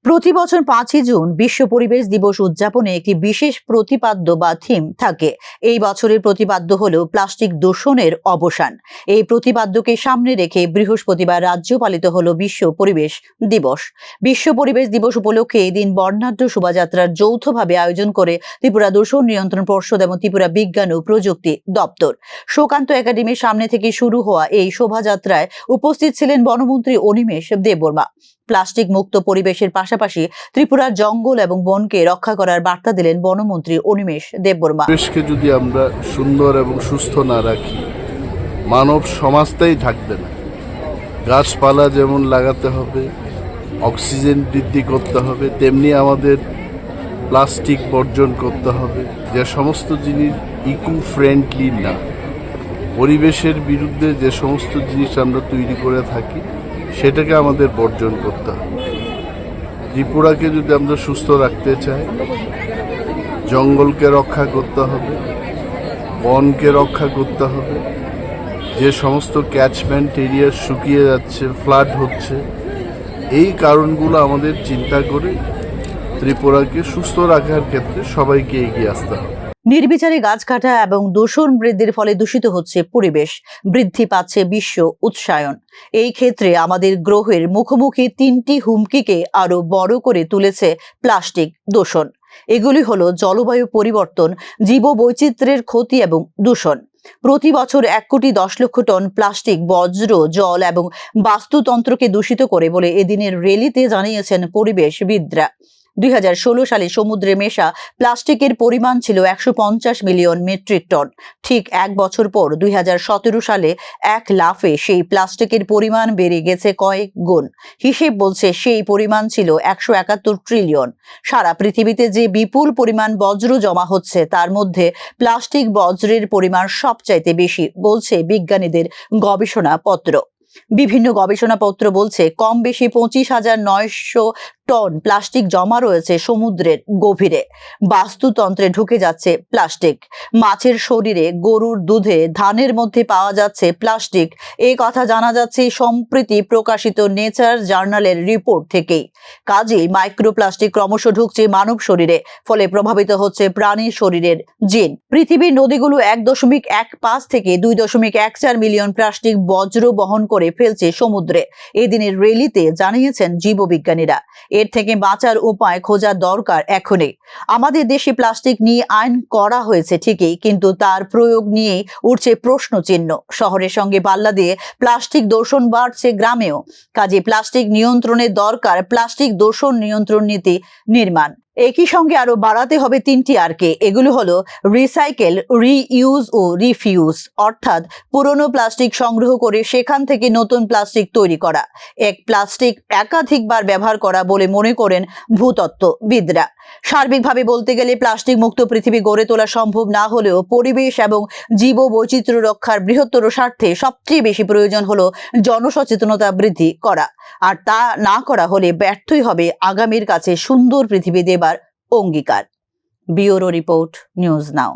প্রতি বছর 5ই জুন বিশ্ব পরিবেশ দিবস উদযাপনে একটি বিশেষ প্রতিপাদ্য বা থিম থাকে। এই বছরের প্রতিপাদ্য হলো প্লাস্টিক দূষণের অবসান। এই প্রতিপাদ্যকে সামনে রেখে বৃহস্পতিবার রাজ্য পালিত হলো বিশ্ব পরিবেশ দিবস। বিশ্ব পরিবেশ দিবস উপলক্ষে এই দিন বর্ণাঢ্য শোভাযাত্রার যৌথভাবে আয়োজন করে ত্রিপুরা দূষণ নিয়ন্ত্রণ পর্ষদ এবং ত্রিপুরা বিজ্ঞান ও প্রযুক্তি দপ্তর। সুকান্ত একাডেমির সামনে থেকে শুরু হওয়া এই শোভাযাত্রায় উপস্থিত ছিলেন বনমন্ত্রী অনিমেষ দেববর্মা। প্লাস্টিক মুক্ত পরিবেশের পাশাপাশি ত্রিপুরার জঙ্গল এবং বনকে রক্ষা করার বার্তা দিলেন বনমন্ত্রী অনিমেষ দেববর্মা। পরিবেশকে যদি আমরা সুন্দর এবং সুস্থ না রাখি, মানব সমাজটাই থাকবে না। গাছপালা যেমন লাগাতে হবে, অক্সিজেন বৃদ্ধি করতে হবে, তেমনি আমাদের প্লাস্টিক বর্জন করতে হবে। যে সমস্ত জিনিস ইকো ফ্রেন্ডলি না, পরিবেশের বিরুদ্ধে যে সমস্ত জিনিস আমরা তৈরি করে থাকি, সেটাকে আমাদের বর্জন করতে হবে। ত্রিপুরাকে যদি আমরা সুস্থ রাখতে চাই, জঙ্গলকে রক্ষা করতে হবে, বনকে রক্ষা করতে হবে। যে সমস্ত ক্যাচমেন্ট এরিয়া শুকিয়ে যাচ্ছে, ফ্লাড হচ্ছে, এই কারণগুলো আমাদের চিন্তা করে ত্রিপুরাকে সুস্থ রাখার ক্ষেত্রে সবাইকে এগিয়ে আসতে হবে। নির্বিচারে গাছ কাটা এবং দূষণ বৃদ্ধির ফলে দূষিত হচ্ছে পরিবেশ, বৃদ্ধি পাচ্ছে বিশ্ব উৎসায়ন। এই ক্ষেত্রে আমাদের গ্রহের মুখোমুখি 3টি হুমকিকে আরো বড় করে তুলেছে প্লাস্টিক দূষণ। এগুলি হলো জলবায়ু পরিবর্তন, জীববৈচিত্র্যের ক্ষতি এবং দূষণ। প্রতি বছর 1,10,00,000 টন প্লাস্টিক বজ্র জল এবং বাস্তুতন্ত্রকে দূষিত করে বলে এদিনের র্যালিতে জানিয়েছেন পরিবেশবিদরা। 2016 সালে সমুদ্রে মেশা প্লাস্টিকের পরিমাণ ছিল 150 মিলিয়ন মেট্রিক টন। ঠিক এক বছর পর 2017 সালে এক লাফে সেই প্লাস্টিকের পরিমাণ বেড়ে গেছে কয়েক গুণ। হিসেব বলছে সেই পরিমাণ ছিল 171 ট্রিলিয়ন। সারা পৃথিবীতে যে বিপুল পরিমাণ বজ্র জমা হচ্ছে, তার মধ্যে প্লাস্টিক বজ্রের পরিমাণ সবচাইতে বেশি বলছে বিজ্ঞানীদের গবেষণাপত্র। বিভিন্ন গবেষণাপত্র বলছে কম বেশি 25,900 টন প্লাস্টিক জমা রয়েছে সমুদ্রের গভীরে। বাস্তুতন্ত্রে ঢুকে যাচ্ছে প্লাস্টিক। মাছের শরীরে, গরুর দুধে, ধানের মধ্যে পাওয়া যাচ্ছে প্লাস্টিক। এই কথা জানা যাচ্ছে সম্প্রতি প্রকাশিত নেচার জার্নালের রিপোর্ট থেকেই। কাজেই মাইক্রোপ্লাস্টিক ক্রমশ ঢুকছে মানব শরীরে, ফলে প্রভাবিত হচ্ছে প্রাণীর শরীরের জিন। পৃথিবীর নদীগুলো 1.15 থেকে 2.14 মিলিয়ন প্লাস্টিক বজ্র বহন করে ফেলছে সমুদ্রে। এদিনের র্যালিতে জানিয়েছেন জীববিজ্ঞানীরা। এর থেকে বাঁচার উপায় খোঁজা দরকার এখনই। আমাদের দেশে প্লাস্টিক নিয়ে আইন করা হয়েছে ঠিকই, কিন্তু তার প্রয়োগ নিয়ে উঠছে প্রশ্ন চিহ্ন। শহরের সঙ্গে পাল্লা দিয়ে প্লাস্টিক দূষণ বাড়ছে গ্রামেও। কাজে প্লাস্টিক নিয়ন্ত্রণের দরকার প্লাস্টিক দূষণ নিয়ন্ত্রণ নীতি নির্মাণ। একই সঙ্গে আরো বাড়াতে হবে 3টি আরকে। এগুলো হলো রিসাইকেল, রিইউজ ও রিফিউজ, অর্থাৎ পুরনো প্লাস্টিক সংগ্রহ করে সেখান থেকে নতুন প্লাস্টিক তৈরি করা। এক প্লাস্টিক একাধিকবার ব্যবহার করা বলে মনে করেন ভূতত্ত্ববিদরা। সার্বিকভাবে বলতে গেলে প্লাস্টিক মুক্ত পৃথিবী গড়ে তোলা সম্ভব না হলেও পরিবেশ এবং জীববৈচিত্র্য রক্ষার বৃহত্তর স্বার্থে সবচেয়ে বেশি প্রয়োজন হলো জনসচেতনতা বৃদ্ধি করা। আর তা না করা হলে ব্যর্থই হবে আগামীর কাছে সুন্দর পৃথিবী দেবার অঙ্গীকার। Bureau report, news now.